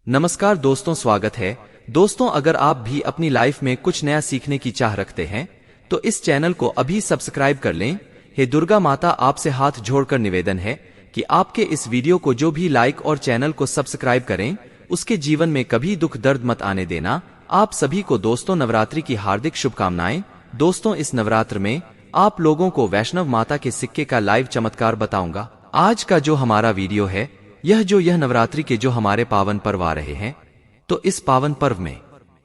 नमस्कार दोस्तों, स्वागत है। दोस्तों, अगर आप भी अपनी लाइफ में कुछ नया सीखने की चाह रखते हैं तो इस चैनल को अभी सब्सक्राइब कर लें। हे दुर्गा माता, आपसे हाथ जोड़कर निवेदन है कि आपके इस वीडियो को जो भी लाइक और चैनल को सब्सक्राइब करें, उसके जीवन में कभी दुख दर्द मत आने देना। आप सभी को दोस्तों नवरात्रि की हार्दिक शुभकामनाएं। दोस्तों, इस नवरात्र में आप लोगों को वैष्णव माता के सिक्के का लाइव चमत्कार बताऊंगा। आज का जो हमारा वीडियो है, यह नवरात्रि के जो हमारे पावन पर्व आ रहे हैं, तो इस पावन पर्व में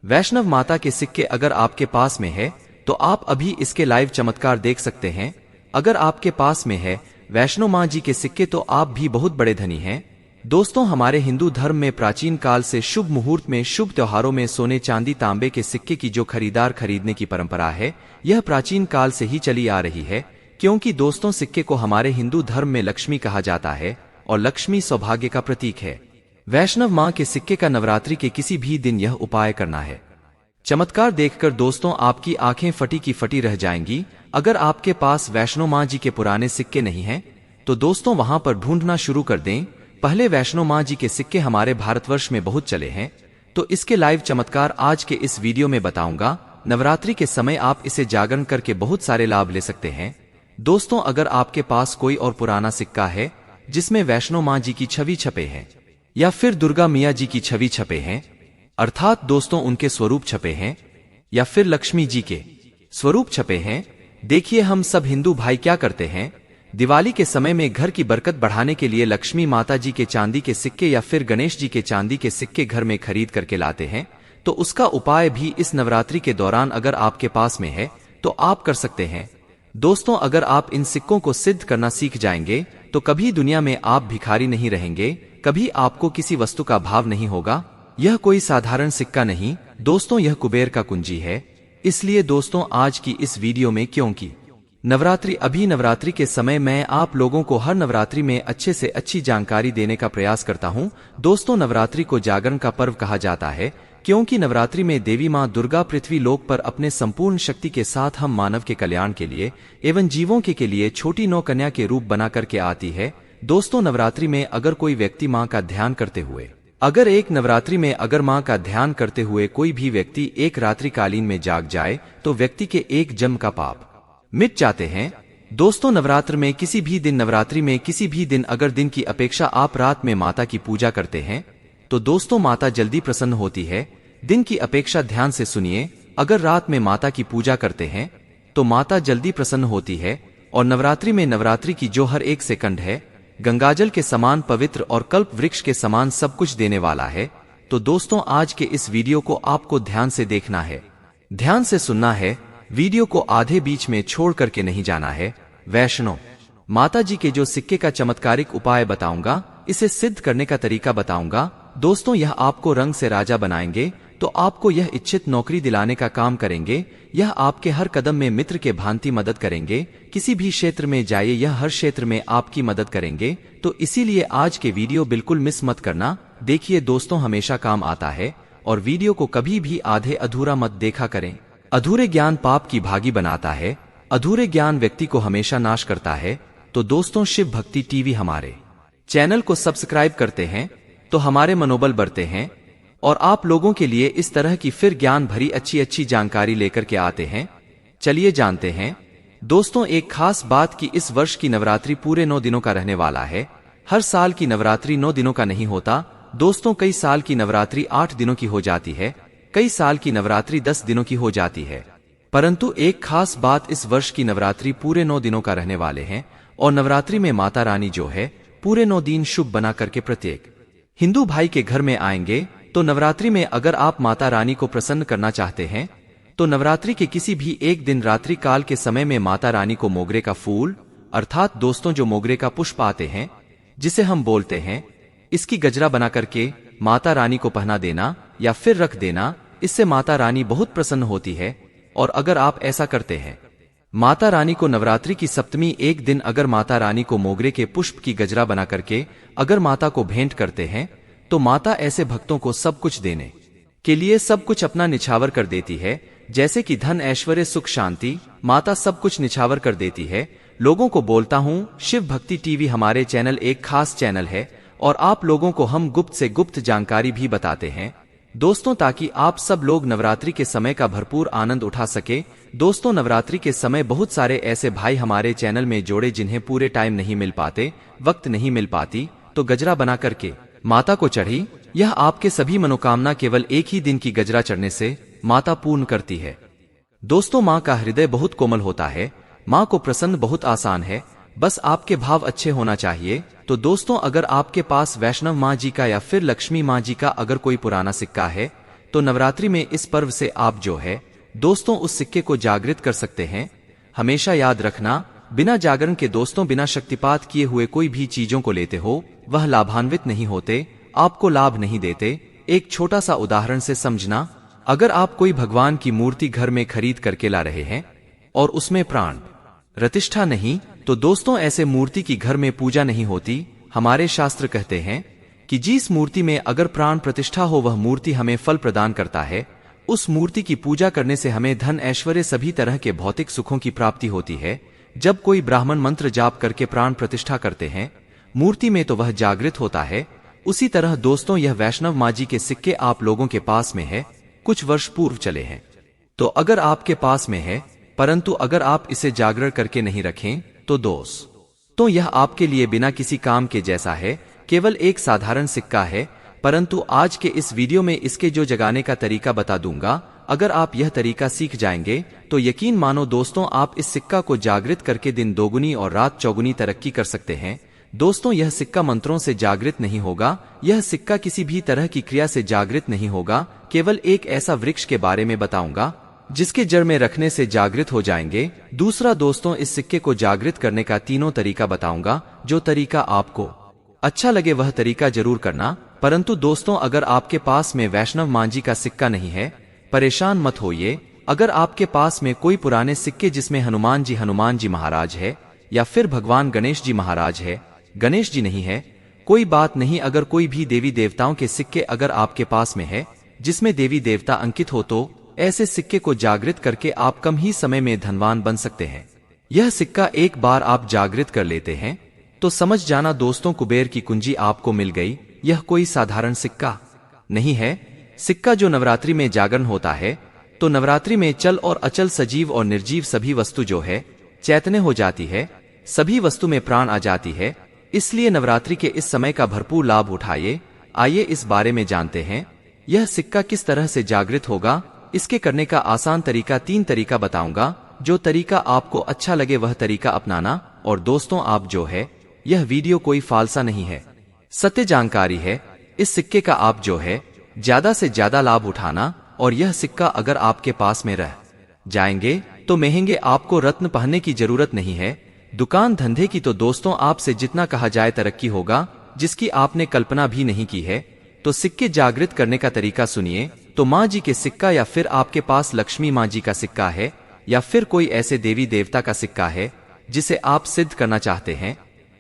वैष्णव माता के सिक्के अगर आपके पास में है तो आप अभी इसके लाइव चमत्कार देख सकते हैं। अगर आपके पास में है वैष्णो माँ जी के सिक्के तो आप भी बहुत बड़े धनी हैं। दोस्तों, हमारे हिंदू धर्म में प्राचीन काल से शुभ मुहूर्त में, शुभ त्योहारों में सोने चांदी तांबे के सिक्के की जो खरीदने की परंपरा है, यह प्राचीन काल से ही चली आ रही है। क्योंकि दोस्तों, सिक्के को हमारे हिंदू धर्म में लक्ष्मी कहा जाता है और लक्ष्मी सौभाग्य का प्रतीक है। वैष्णव माँ के सिक्के का नवरात्रि के किसी भी दिन यह उपाय करना है। चमत्कार देखकर दोस्तों आपकी आंखें फटी की फटी रह जाएंगी। अगर आपके पास वैष्णो माँ जी के पुराने सिक्के नहीं हैं तो दोस्तों वहां पर ढूंढना शुरू कर दें। पहले वैष्णो माँ जी के सिक्के हमारे भारतवर्ष में बहुत चले हैं, तो इसके लाइव चमत्कार आज के इस वीडियो में बताऊंगा। नवरात्रि के समय आप इसे जागरण करके बहुत सारे लाभ ले सकते हैं। दोस्तों, अगर आपके पास कोई और पुराना सिक्का है जिसमें वैष्णो माँ जी की छवि छपे हैं या फिर दुर्गा मिया जी की छवि छपे हैं, अर्थात दोस्तों उनके स्वरूप छपे हैं, या फिर लक्ष्मी जी के स्वरूप छपे हैं, देखिए हम सब हिंदू भाई क्या करते हैं, दिवाली के समय में घर की बरकत बढ़ाने के लिए लक्ष्मी माता जी के चांदी के सिक्के या फिर गणेश जी के चांदी के सिक्के घर में खरीद करके लाते हैं। तो उसका उपाय भी इस नवरात्रि के दौरान अगर आपके पास में है तो आप कर सकते हैं। दोस्तों, अगर आप इन सिक्कों को सिद्ध करना सीख जाएंगे तो कभी दुनिया में आप भिखारी नहीं रहेंगे, कभी आपको किसी वस्तु का भाव नहीं होगा। यह कोई साधारण सिक्का नहीं दोस्तों, यह कुबेर का कुंजी है। इसलिए दोस्तों आज की इस वीडियो में, क्योंकि नवरात्रि के समय मैं आप लोगों को हर नवरात्रि में अच्छे से अच्छी जानकारी देने का प्रयास करता हूं। दोस्तों, नवरात्रि को जागरण का पर्व कहा जाता है क्योंकि नवरात्रि में देवी मां दुर्गा पृथ्वी लोक पर अपने संपूर्ण शक्ति के साथ हम मानव के कल्याण के लिए एवं जीवों के लिए छोटी नौ कन्या के रूप बना करके आती है। दोस्तों, नवरात्रि में अगर कोई व्यक्ति मां का ध्यान करते हुए अगर मां का ध्यान करते हुए कोई भी व्यक्ति एक रात्रि कालीन में जाग जाए तो व्यक्ति के एक जन्म का पाप मिट जाते हैं। दोस्तों, नवरात्रि में किसी भी दिन अगर दिन की अपेक्षा आप रात में माता की पूजा करते हैं तो दोस्तों माता जल्दी प्रसन्न होती है। दिन की अपेक्षा ध्यान से सुनिए, अगर रात में माता की पूजा करते हैं तो माता जल्दी प्रसन्न होती है। और नवरात्रि की जो हर एक सेकंड है गंगाजल के समान पवित्र और कल्प वृक्ष के समान सब कुछ देने वाला है। तो दोस्तों आज के इस वीडियो को आपको ध्यान से देखना है, ध्यान से सुनना है, वीडियो को आधे बीच में छोड़ करके नहीं जाना है। वैष्णो माता जी के जो सिक्के का चमत्कारिक उपाय बताऊंगा, इसे सिद्ध करने का तरीका बताऊंगा। दोस्तों, यह आपको रंग से राजा बनाएंगे, तो आपको यह इच्छित नौकरी दिलाने का काम करेंगे। यह आपके हर कदम में मित्र के भांति मदद करेंगे। किसी भी क्षेत्र में जाइए, यह हर क्षेत्र में आपकी मदद करेंगे। तो इसीलिए आज के वीडियो बिल्कुल मिस मत करना। देखिए दोस्तों, हमेशा काम आता है और वीडियो को कभी भी आधे अधूरा मत देखा करें। अधूरे ज्ञान पाप की भागी बनाता है, अधूरे ज्ञान व्यक्ति को हमेशा नाश करता है। तो दोस्तों, शिव भक्ति टीवी हमारे चैनल को सब्सक्राइब करते हैं तो हमारे मनोबल बढ़ते हैं और आप लोगों के लिए इस तरह की फिर ज्ञान भरी अच्छी जानकारी लेकर के आते हैं। चलिए जानते हैं। दोस्तों, एक खास बात कि इस वर्ष की नवरात्रि पूरे 9 दिनों का रहने वाला है। हर साल की नवरात्रि 9 दिनों का नहीं होता दोस्तों, कई साल की नवरात्रि 8 दिनों की हो जाती है, कई साल की नवरात्रि 10 दिनों की हो जाती है। परंतु एक खास बात, इस वर्ष की नवरात्रि पूरे 9 दिनों का रहने वाले हैं और नवरात्रि में माता रानी जो है पूरे 9 दिन शुभ बना करके प्रत्येक हिंदू भाई के घर में आएंगे। तो नवरात्रि में अगर आप माता रानी को प्रसन्न करना चाहते हैं तो नवरात्रि के किसी भी एक दिन रात्रि काल के समय में माता रानी को मोगरे का फूल, अर्थात दोस्तों जो मोगरे का पुष्प आते हैं जिसे हम बोलते हैं, इसकी गजरा बना करके माता रानी को पहना देना या फिर रख देना। इससे माता रानी बहुत प्रसन्न होती है। और अगर आप ऐसा करते हैं, माता रानी को नवरात्रि की सप्तमी एक दिन अगर माता रानी को मोगरे के पुष्प की गजरा बना करके अगर माता को भेंट करते हैं तो माता ऐसे भक्तों को सब कुछ देने के लिए सब कुछ अपना निछावर कर देती है, जैसे कि धन ऐश्वर्य सुख शांति, माता सब कुछ निछावर कर देती है। लोगों को बोलता हूँ, शिव भक्ति टीवी हमारे चैनल एक खास चैनल है और आप लोगों को हम गुप्त से गुप्त जानकारी भी बताते हैं दोस्तों, ताकि आप सब लोग नवरात्रि के समय का भरपूर आनंद उठा सके। दोस्तों, नवरात्रि के समय बहुत सारे ऐसे भाई हमारे चैनल में जोड़े जिन्हें पूरे टाइम नहीं मिल पाते, वक्त नहीं मिल पाती, तो गजरा बना करके माता को चढ़ी। यह आपके सभी मनोकामना केवल एक ही दिन की गजरा चढ़ने से माता पूर्ण करती है। दोस्तों, माँ का हृदय बहुत कोमल होता है, माँ को प्रसन्न बहुत आसान है, बस आपके भाव अच्छे होना चाहिए। तो दोस्तों, अगर आपके पास वैष्णव माँ जी का या फिर लक्ष्मी माँ जी का अगर कोई पुराना सिक्का है, तो नवरात्रि में इस पर्व से आप जो है दोस्तों उस सिक्के को जागृत कर सकते हैं। हमेशा याद रखना, बिना जागरण के दोस्तों, बिना शक्तिपात किए हुए कोई भी चीजों को लेते हो, वह लाभान्वित नहीं होते, आपको लाभ नहीं देते। एक छोटा सा उदाहरण से समझना, अगर आप कोई भगवान की मूर्ति घर में खरीद करके ला रहे हैं और उसमें प्राण प्रतिष्ठा नहीं, तो दोस्तों ऐसे मूर्ति की घर में पूजा नहीं होती। हमारे शास्त्र कहते हैं कि जिस मूर्ति में अगर प्राण प्रतिष्ठा हो वह मूर्ति हमें फल प्रदान करता है। उस मूर्ति की पूजा करने से हमें धन, ऐश्वर्य, सभी तरह के भौतिक सुखों की प्राप्ति होती है। जब कोई ब्राह्मण मंत्र जाप करके प्राण प्रतिष्ठा करते हैं मूर्ति में, तो वह जागृत होता है। उसी तरह दोस्तों, यह वैष्णव माँ जी के सिक्के आप लोगों के पास में है, कुछ वर्ष पूर्व चले हैं, तो अगर आपके पास में है, परंतु अगर आप इसे जागरण करके नहीं रखें, तो दोस्तों यह आपके लिए बिना किसी काम के जैसा है, केवल एक साधारण सिक्का है। परंतु आज के इस वीडियो में इसके जो जगाने का तरीका बता दूंगा। अगर आप यह तरीका सीख जाएंगे तो यकीन मानो दोस्तों, आप इस सिक्का को जागृत करके दिन दोगुनी और रात चौगुनी तरक्की कर सकते हैं। दोस्तों, यह सिक्का मंत्रों से जागृत नहीं होगा, यह सिक्का किसी भी तरह की क्रिया से जागृत नहीं होगा। केवल एक ऐसा वृक्ष के बारे में बताऊंगा जिसके जड़ में रखने से जागृत हो जाएंगे। दूसरा दोस्तों, इस सिक्के को जागृत करने का तीनों तरीका बताऊंगा। जो तरीका आपको अच्छा लगे वह तरीका जरूर करना। परंतु दोस्तों, अगर आपके पास में वैष्णव माँ जी का सिक्का नहीं है, परेशान मत होइए। अगर आपके पास में कोई पुराने सिक्के जिसमें हनुमान जी महाराज है, या फिर भगवान गणेश जी महाराज है, गणेश जी नहीं है, कोई बात नहीं। अगर कोई भी देवी देवताओं के सिक्के अगर आपके पास में है जिसमें देवी देवता अंकित हो, तो ऐसे सिक्के को जागृत करके आप कम ही समय में धनवान बन सकते हैं। यह सिक्का एक बार आप जागृत कर लेते हैं तो समझ जाना दोस्तों, कुबेर की कुंजी आपको मिल गई। यह कोई साधारण सिक्का नहीं है। सिक्का जो नवरात्रि में जागरण होता है, तो नवरात्रि में चल और अचल, सजीव और निर्जीव सभी वस्तु जो है चैतन्य हो जाती है, सभी वस्तु में प्राण आ जाती है। इसलिए नवरात्रि के इस समय का भरपूर लाभ उठाइए। आइए इस बारे में जानते हैं, यह सिक्का किस तरह से जागृत होगा। इसके करने का आसान तरीका, 3 तरीका बताऊंगा। जो तरीका आपको अच्छा लगे वह तरीका अपनाना। और दोस्तों, आप जो है यह वीडियो कोई फालसा नहीं है, सत्य जानकारी है। इस सिक्के का आप जो है ज्यादा से ज्यादा लाभ उठाना। और यह सिक्का अगर आपके पास में रह जाएंगे तो महंगे आपको रत्न पहनने की जरूरत नहीं है, दुकान धंधे की। तो दोस्तों, आपसे जितना कहा जाए तरक्की होगा, जिसकी आपने कल्पना भी नहीं की है। तो सिक्के जागृत करने का तरीका सुनिए। तो माँ जी के सिक्का, या फिर आपके पास लक्ष्मी माँ जी का सिक्का है, या फिर कोई ऐसे देवी देवता का सिक्का है जिसे आप सिद्ध करना चाहते हैं,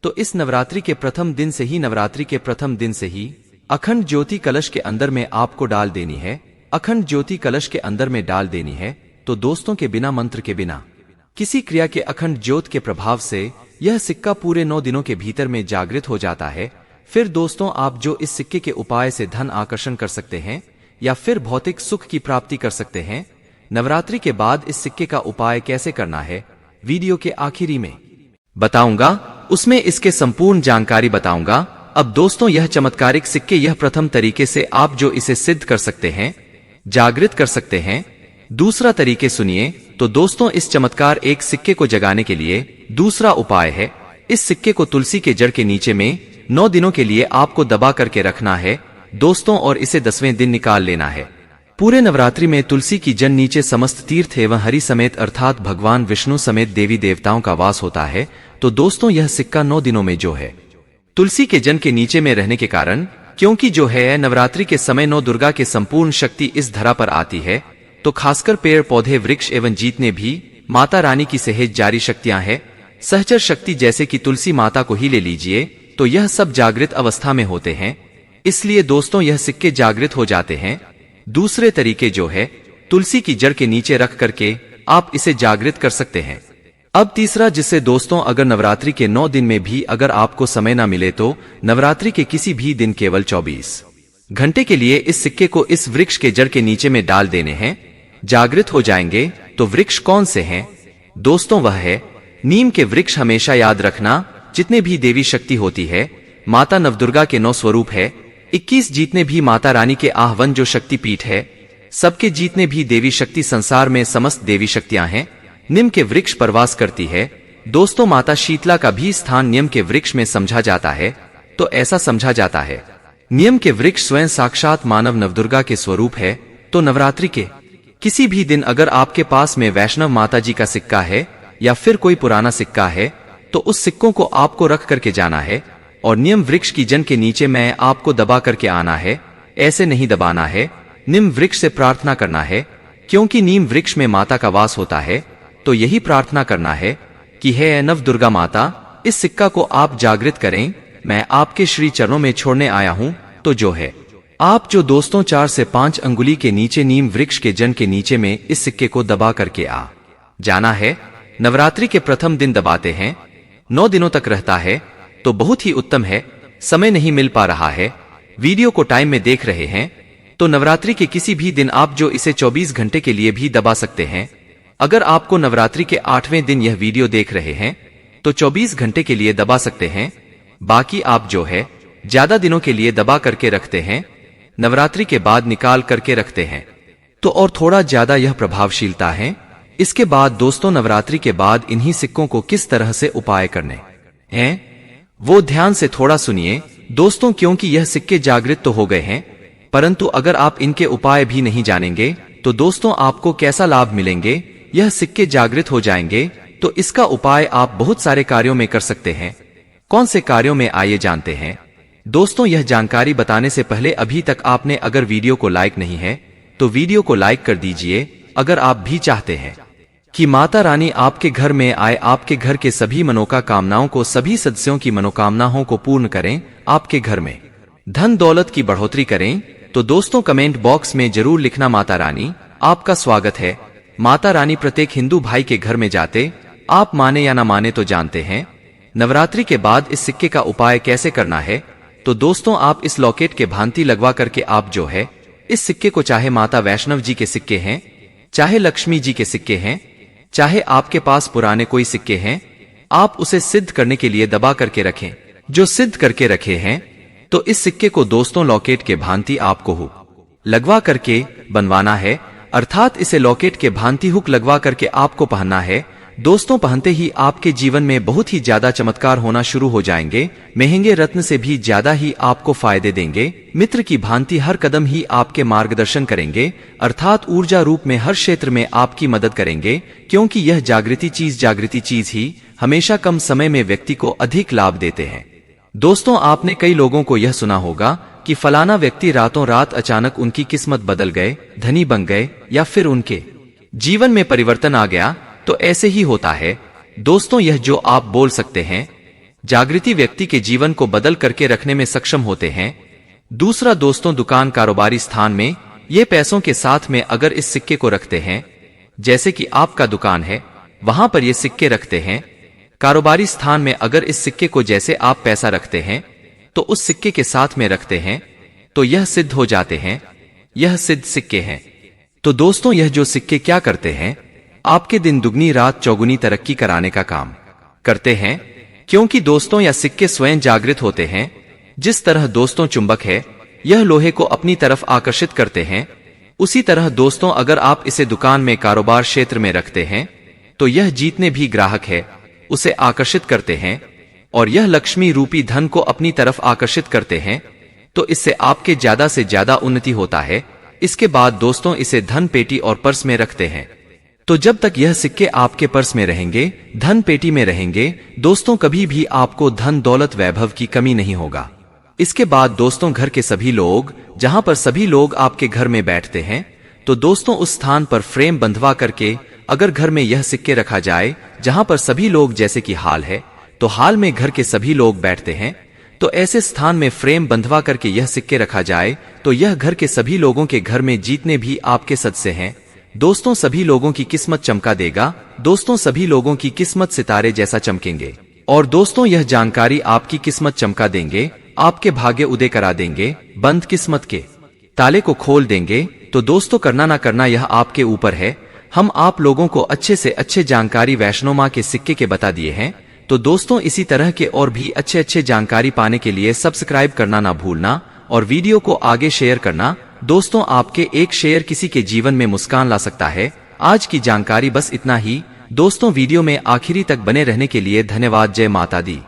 तो इस नवरात्रि के प्रथम दिन से ही अखंड ज्योति कलश के अंदर में आपको डाल देनी है। अखंड ज्योति कलश के अंदर में डाल देनी है। तो दोस्तों, के बिना मंत्र के, बिना किसी क्रिया के, अखंड ज्योत के प्रभाव से यह सिक्का पूरे 9 दिनों के भीतर में जागृत हो जाता है। फिर दोस्तों, आप जो इस सिक्के के उपाय से धन आकर्षण कर सकते हैं, या फिर भौतिक सुख की प्राप्ति कर सकते हैं। नवरात्रि के बाद इस सिक्के का उपाय कैसे करना है वीडियो के आखिरी में बताऊंगा, उसमें इसके संपूर्ण जानकारी बताऊंगा। अब दोस्तों, यह चमत्कारिक सिक्के, यह प्रथम तरीके से आप जो इसे सिद्ध कर सकते हैं, जागृत कर सकते हैं। दूसरा तरीके सुनिए। तो दोस्तों, इस चमत्कार एक सिक्के को जगाने के लिए दूसरा उपाय है, इस सिक्के को तुलसी के जड़ के नीचे में 9 दिनों के लिए आपको दबा करके रखना है दोस्तों, और इसे 10वें दिन निकाल लेना है। पूरे नवरात्रि में तुलसी की जड़ नीचे समस्त तीर्थ एवं हरि समेत अर्थात भगवान विष्णु समेत देवी देवताओं का वास होता है। तो दोस्तों, यह सिक्का 9 दिनों में जो है तुलसी के जन के नीचे में रहने के कारण, क्योंकि जो है नवरात्रि के समय 9 दुर्गा के संपूर्ण शक्ति इस धरा पर आती है, तो खासकर पेड़ पौधे, वृक्ष एवं जितने भी माता रानी की सहेज जारी शक्तियां हैं, सहचर शक्ति, जैसे कि तुलसी माता को ही ले लीजिए, तो यह सब जागृत अवस्था में होते हैं। इसलिए दोस्तों, यह सिक्के जागृत हो जाते हैं। दूसरे तरीके जो है, तुलसी की जड़ के नीचे रख करके आप इसे जागृत कर सकते हैं। अब तीसरा, जिससे दोस्तों अगर नवरात्रि के 9 दिन में भी अगर आपको समय ना मिले तो नवरात्रि के किसी भी दिन केवल 24 घंटे के लिए इस सिक्के को इस वृक्ष के जड़ के नीचे में डाल देने हैं, जागृत हो जाएंगे। तो वृक्ष कौन से हैं दोस्तों? वह है नीम के वृक्ष। हमेशा याद रखना, जितने भी देवी शक्ति होती है, माता नवदुर्गा के 9 स्वरूप है। 21 जितने भी माता रानी के आह्वान जो शक्तिपीठ है, सबके जितने भी देवी शक्ति संसार में समस्त देवी शक्तियां हैं, नीम के वृक्ष पर वास करती है। दोस्तों माता शीतला का भी स्थान नीम के वृक्ष में समझा जाता है। तो ऐसा समझा जाता है नीम के वृक्ष स्वयं साक्षात मानव नवदुर्गा के स्वरूप है। तो नवरात्रि के किसी भी दिन अगर आपके पास में वैष्णव माता जी का सिक्का है या फिर कोई पुराना सिक्का है, तो उस सिक्कों को आपको रख करके जाना है और नीम वृक्ष की जन के नीचे में आपको दबा करके आना है। ऐसे नहीं दबाना है, नीम वृक्ष से प्रार्थना करना है, क्योंकि नीम वृक्ष में माता का वास होता है। तो यही प्रार्थना करना है कि हे नव दुर्गा माता, इस सिक्का को आप जागृत करें, मैं आपके श्री चरणों में छोड़ने आया हूं। तो जो है आप जो दोस्तों 4 से 5 अंगुली के नीचे नीम वृक्ष के जन के नीचे में इस सिक्के को दबा करके आ जाना है। नवरात्रि के प्रथम दिन दबाते हैं, 9 दिनों तक रहता है। तो बहुत ही उत्तम है। समय नहीं मिल पा रहा है, वीडियो को टाइम में देख रहे हैं, तो नवरात्रि के किसी भी दिन आप जो इसे 24 घंटे के लिए भी दबा सकते हैं। अगर आपको नवरात्रि के 8वें दिन यह वीडियो देख रहे हैं तो 24 घंटे के लिए दबा सकते हैं। बाकी आप जो है ज्यादा दिनों के लिए दबा करके रखते हैं, नवरात्रि के बाद निकाल करके रखते हैं, तो और थोड़ा ज्यादा यह प्रभावशीलता है। इसके बाद दोस्तों नवरात्रि के बाद इन्हीं सिक्कों को किस तरह से उपाय करने हैं वो ध्यान से थोड़ा सुनिए दोस्तों, क्योंकि यह सिक्के जागृत तो हो गए हैं, परंतु अगर आप इनके उपाय भी नहीं जानेंगे तो दोस्तों आपको कैसा लाभ मिलेंगे। यह सिक्के जागृत हो जाएंगे तो इसका उपाय आप बहुत सारे कार्यों में कर सकते हैं। कौन से कार्यों में आइए जानते हैं दोस्तों। यह जानकारी बताने से पहले अभी तक आपने अगर वीडियो को लाइक नहीं है तो वीडियो को लाइक कर दीजिए। अगर आप भी चाहते हैं कि माता रानी आपके घर में आए, आपके घर के सभी मनोकामनाओं को, सभी सदस्यों की मनोकामनाओं को पूर्ण करें, आपके घर में धन दौलत की बढ़ोतरी करें, तो दोस्तों कमेंट बॉक्स में जरूर लिखना माता रानी आपका स्वागत है। माता रानी प्रत्येक हिंदू भाई के घर में जाते, आप माने या ना माने तो जानते हैं। नवरात्रि के बाद इस सिक्के का उपाय कैसे करना है, तो दोस्तों आप इस लॉकेट के भांति लगवा करके आप जो है इस सिक्के को, चाहे माता वैष्णव जी के सिक्के हैं, चाहे लक्ष्मी जी के सिक्के हैं, चाहे आपके पास पुराने कोई सिक्के हैं, आप उसे सिद्ध करने के लिए दबा करके रखें। जो सिद्ध करके रखे हैं तो इस सिक्के को दोस्तों लॉकेट के भांति आपको हुक लगवा करके बनवाना है, अर्थात इसे लॉकेट के भांति हुक लगवा करके आपको पहनना है। दोस्तों पहनते ही आपके जीवन में बहुत ही ज्यादा चमत्कार होना शुरू हो जाएंगे, महंगे रत्न से भी ज्यादा ही आपको फायदे देंगे। मित्र की भांति हर कदम ही आपके मार्गदर्शन करेंगे, अर्थात ऊर्जा रूप में हर क्षेत्र में आपकी मदद करेंगे, क्योंकि यह जागृति चीज ही हमेशा कम समय में व्यक्ति को अधिक लाभ देते हैं। दोस्तों आपने कई लोगों को यह सुना होगा कि फलाना व्यक्ति रातों रात अचानक उनकी किस्मत बदल गए, धनी बन गए, या फिर उनके जीवन में परिवर्तन आ गया। तो ऐसे ही होता है दोस्तों, यह जो आप बोल सकते हैं जागृति व्यक्ति के जीवन को बदल करके रखने में सक्षम होते हैं। दूसरा दोस्तों, दुकान कारोबारी स्थान में ये पैसों के साथ में अगर इस सिक्के को रखते हैं, जैसे कि आपका दुकान है वहां पर ये सिक्के रखते हैं, कारोबारी स्थान में अगर इस सिक्के को जैसे आप पैसा रखते हैं तो उस सिक्के के साथ में रखते हैं, तो यह सिद्ध हो जाते हैं। यह सिद्ध सिक्के हैं। तो दोस्तों यह जो सिक्के क्या करते हैं, आपके दिन दुगनी रात चौगुनी तरक्की कराने का काम करते हैं, क्योंकि दोस्तों यह सिक्के स्वयं जागृत होते हैं। जिस तरह दोस्तों चुंबक है यह लोहे को अपनी तरफ आकर्षित करते हैं, उसी तरह दोस्तों अगर आप इसे दुकान में कारोबार क्षेत्र में रखते हैं तो यह जितने भी ग्राहक है उसे आकर्षित करते हैं, और यह लक्ष्मी रूपी धन को अपनी तरफ आकर्षित करते हैं। तो इससे आपके ज्यादा से ज्यादा उन्नति होता है। इसके बाद दोस्तों इसे धन पेटी और पर्स में रखते हैं। तो जब तक यह सिक्के आपके पर्स में रहेंगे, धन पेटी में रहेंगे, दोस्तों कभी भी आपको धन दौलत वैभव की कमी नहीं होगा। इसके बाद दोस्तों घर के सभी लोग, जहां पर सभी लोग आपके घर में बैठते हैं, तो दोस्तों उस स्थान पर फ्रेम बंधवा करके अगर घर में यह सिक्के रखा जाए जहां पर सभी लोग, जैसे कि हाल है तो हाल में घर के सभी लोग बैठते हैं, तो ऐसे स्थान में फ्रेम बंधवा करके यह सिक्के रखा जाए, तो यह घर के सभी लोगों के घर में जितने भी आपके सदस्य हैं दोस्तों सभी लोगों की किस्मत चमका देगा। दोस्तों सभी लोगों की किस्मत सितारे जैसा चमकेंगे। और दोस्तों यह जानकारी आपकी किस्मत चमका देंगे, आपके भाग्य उदय करा देंगे, बंद किस्मत के ताले को खोल देंगे। तो दोस्तों करना ना करना यह आपके ऊपर है। हम आप लोगों को अच्छे से अच्छे जानकारी वैष्णो माँ के सिक्के के बता दिए हैं। तो दोस्तों इसी तरह के और भी अच्छे अच्छे जानकारी पाने के लिए सब्सक्राइब करना ना भूलना और वीडियो को आगे शेयर करना। दोस्तों आपके एक शेयर किसी के जीवन में मुस्कान ला सकता है। आज की जानकारी बस इतना ही। दोस्तों वीडियो में आखिरी तक बने रहने के लिए धन्यवाद। जय माता दी।